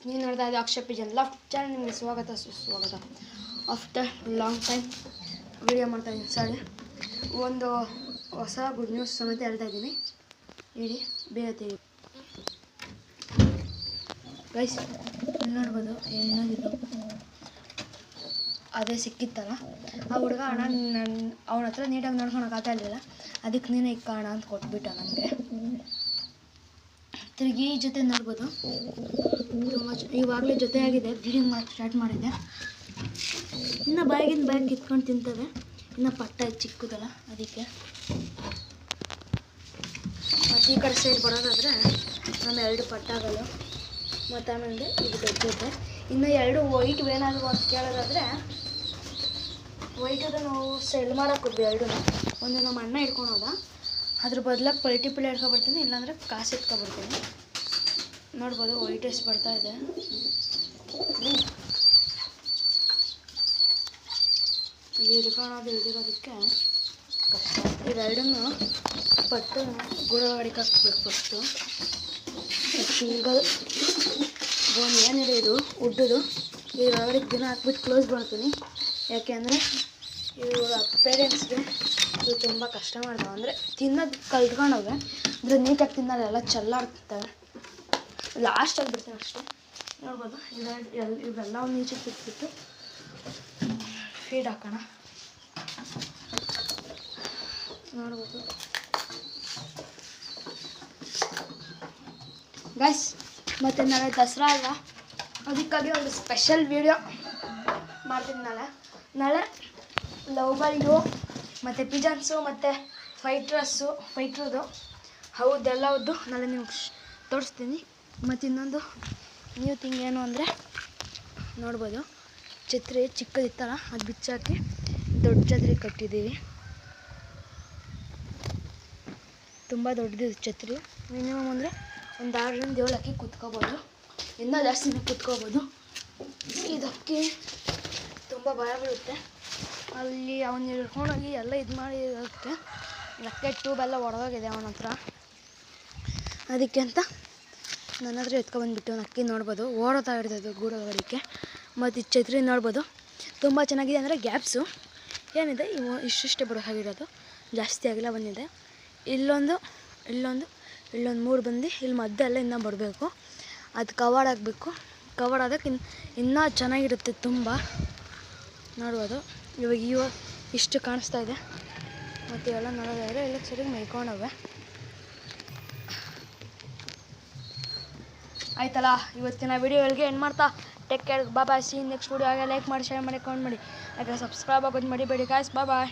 ನೀವು ನೋಡ್ತಾ ಇದ್ದೀವಿ ಅಕ್ಷಯ್ ಪಿಜನ್ ಲವ್ ಚಾನಲ್. ನಿಮಗೆ ಸ್ವಾಗತ ಸುಸ್ವಾಗತ. ಆಫ್ಟರ್ ಲಾಂಗ್ ಟೈಮ್ ವಿಡಿಯೋ ಮಾಡ್ತಾಯಿದ್ದೀನಿ. ಸಾರಿ, ಒಂದು ಹೊಸ ಗುಡ್ ನ್ಯೂಸ್ ಸಮೇತ ಹೇಳ್ತಾ ಇದ್ದೀನಿ. ಹೇಳಿ ಬೇಗ ಗೈಸ್, ನೋಡ್ಬೋದು ಏನಾಗಿದ್ದು ಅದೇ ಸಿಕ್ಕಿತ್ತಲ್ಲ ಆ ಹುಡುಗ. ಅಣ್ಣ ಅವನ ಹತ್ರ ನೀಟಾಗಿ ನೋಡ್ಕೊಳಕ್ಕೆ ಆಗ್ತಾ ಇರಲಿಲ್ಲ, ಅದಕ್ಕೆ ನೀನೇ ಇಕ್ಕೋಣ ಅಂತ ಕೊಟ್ಬಿಟ್ಟ ನನಗೆ. ತಿರುಗಿ ಜೊತೆ ನೋಡ್ಬೋದು ತುಂಬ ಇವಾಗಲೇ ಜೊತೆಯಾಗಿದೆ. ಬ್ರೀಡಿಂಗ್ ಮಾಡೋಕ್ಕೆ ಸ್ಟಾರ್ಟ್ ಮಾಡಿದ್ದೆ. ಇನ್ನು ಬಾಯಿಗಿಂದ ಬಾಯಿಗೆ ಕಿತ್ಕೊಂಡು ತಿಂತವೆ. ಇನ್ನು ಪಟ್ಟ ಚಿಕ್ಕದಲ್ಲ, ಅದಕ್ಕೆ. ಮತ್ತು ಈ ಕಡೆ ಸೈಡ್ ಬರೋದಾದರೆ ನಮ್ಮ 2 ಪಟ್ಟಾಗಲು ಮತ್ತು ಆಮೇಲೆ ಇದು ದೊಡ್ಡದೆ. ಇನ್ನು 2 ವೈಟ್ ಏನಾದರೂ ಅಂತ ಕೇಳೋದಾದರೆ, ವೈಟದು ನಾವು ಸೆಲ್ ಮಾಡೋಕೆ ಹೋದ್ವಿ. 2 ಒಂದು ನಮ್ಮ ಅಣ್ಣ ಹಿಡ್ಕೊಂಡು ಹೋದ. ಅದ್ರ ಬದಲಾಗಿ ಪಲ್ಟಿಪಿಳಿ ಹಿಡ್ಕೊಬರ್ತೀನಿ, ಇಲ್ಲಾಂದರೆ ಕಾಸು ಎತ್ಕೊಬರ್ತೀನಿ. ನೋಡ್ಬೋದು ವೈಟ್ ಎಷ್ಟು ಬರ್ತಾ ಇದೆ. ಹಿಡಿದಿರೋದಕ್ಕೆ ಕಷ್ಟ. ಇವೆರಡನ್ನು ಪಟ್ಟು ಗೂಡವಾಡಿಗೆ ಹಾಕ್ಬೇಕು ಫಸ್ಟು. ಸಿಂಗಲ್ ಬೋನ್ ಏನಿದೆ ಇದು ಉಡ್ಡದು, ಇದರೊಳಗಡೆ ದಿನ ಹಾಕ್ಬಿಟ್ಟು ಕ್ಲೋಸ್ ಮಾಡ್ತೀನಿ. ಯಾಕೆ ಅಂದರೆ ಇವು ಪೇರೆಂಟ್ಸ್ಗೆ ಇದು ತುಂಬ ಕಷ್ಟ ಮಾಡ್ತಾವೆ. ಅಂದರೆ ತಿನ್ನೋದು ಕಲ್ತ್ಕೊಂಡವೆ, ಅಂದರೆ ನೀಟಾಗಿ ತಿನ್ನೋದು ಎಲ್ಲ ಚೆಲ್ಲಾಡ್ತವೆ. ಲಾಸ್ಟಲ್ಲಿ ಬಿಡ್ತೀನಿ ಅಷ್ಟೇ. ನೋಡ್ಬೋದು ಇವೆಲ್ಲ ಒಂದು ನೀಚಕ್ಕೆ ಬಿಟ್ಬಿಟ್ಟು ಫೀಡ್ ಹಾಕೋಣ. ನೋಡ್ಬೋದು ಗೈಸ್, ಮತ್ತು ನಾಳೆ ದಸರಾ ಅಲ್ವಾ, ಅದಕ್ಕಾಗಿ ಒಂದು ಸ್ಪೆಷಲ್ ವೀಡಿಯೋ ಮಾಡ್ತೀನಿ. ನಾಳೆ ಲವ್ ಬರ್ಡು ಮತ್ತು ಪಿಜನ್ಸು ಮತ್ತು ಫೈಟ್ರದ್ದು ಹೌದೆಲ್ಲವದ್ದು ನಾಳೆ ನಿಮ್ಗೆ ತೋರಿಸ್ತೀನಿ. ಮತ್ತು ಇನ್ನೊಂದು ನ್ಯೂ ಥಿಂಗ್ ಏನು ಅಂದರೆ, ನೋಡ್ಬೋದು ಛತ್ರಿ ಚಿಕ್ಕದಿತ್ತಲ್ಲ ಅದು ಬಿಚ್ಚಾಕಿ ದೊಡ್ಡ ಛತ್ರಿ ಕಟ್ಟಿದ್ದೀವಿ. ತುಂಬ ದೊಡ್ಡದಿದೆ ಛತ್ರಿ. ಮಿನಿಮಮ್ ಅಂದರೆ ಒಂದು 6ರಿಂದ 7 ಅಕ್ಕಿ ಕುತ್ಕೋಬೋದು, ಇನ್ನೂ ಜಾಸ್ತಿನೇ ಕುತ್ಕೋಬೋದು. ಇದಕ್ಕೆ ತುಂಬ ಭಯ ಬೀಳುತ್ತೆ. ಅಲ್ಲಿ ಅವನ್ನ ಹಿಡ್ಕೊಂಡೋಗಿ ಎಲ್ಲ ಇದು ಮಾಡಿರೋಕ್ಕೆ ರೆಕ್ಕೆ ಟ್ಯೂಬೆಲ್ಲ ಒಡೆದೋಗಿದೆ ಅವನ ಹತ್ರ. ಅದಕ್ಕೆ ಅಂತ ನನ್ನ ಹತ್ರ ಎತ್ಕೊಬಂದುಬಿಟ್ಟು ಅಕ್ಕಿ ನೋಡ್ಬೋದು ಓಡೋತಾ ಇರ್ತದೆ ಗೂಡೊಳಗಡಿಕೆ. ಮತ್ತು ಈ ಛತ್ರಿ ನೋಡ್ಬೋದು ತುಂಬ ಚೆನ್ನಾಗಿದೆ. ಅಂದರೆ ಗ್ಯಾಪ್ಸು ಏನಿದೆ ಇವು ಇಷ್ಟಿಷ್ಟೇ ಬರೋಹಾಗಿರೋದು, ಜಾಸ್ತಿ ಆಗಿಲ್ಲ ಬಂದಿದೆ. ಇಲ್ಲೊಂದು 3 ಬಂದು ಇಲ್ಲಿ ಮದ್ದೆಲ್ಲ ಇನ್ನೂ ಬರಬೇಕು. ಅದು ಕವರ್ ಆಗಬೇಕು. ಕವರ್ ಆದಕ್ಕೆ ಇನ್ನೂ ಚೆನ್ನಾಗಿರುತ್ತೆ ತುಂಬ. ನೋಡ್ಬೋದು ಇವಾಗ ಇಷ್ಟು ಕಾಣಿಸ್ತಾ ಇದೆ. ಮತ್ತು ಇವೆಲ್ಲ ನೋಡೋದಾದರೆ ಎಲ್ಲ ಸರಿಯಾಗಿ ಮೇಯ್ಕೊಂಡವೆ. ಆಯ್ತಲ್ಲ, ಇವತ್ತಿನ ವೀಡಿಯೋಗಳಿಗೆ ಏನು ಮಾಡ್ತಾ take care. Bye. See next video. ಹಾಗೆ ಲೈಕ್ ಮಾಡಿ, ಶೇರ್ ಮಾಡಿ, ಕಮೆಂಟ್ ಮಾಡಿ, ಹಾಗೆ ಸಬ್ಸ್ಕ್ರೈಬ್ ಆಗೋದು ಮರಿಬೇಡಿ ಗಾಯ್ಸ್. ಬಾಯ್.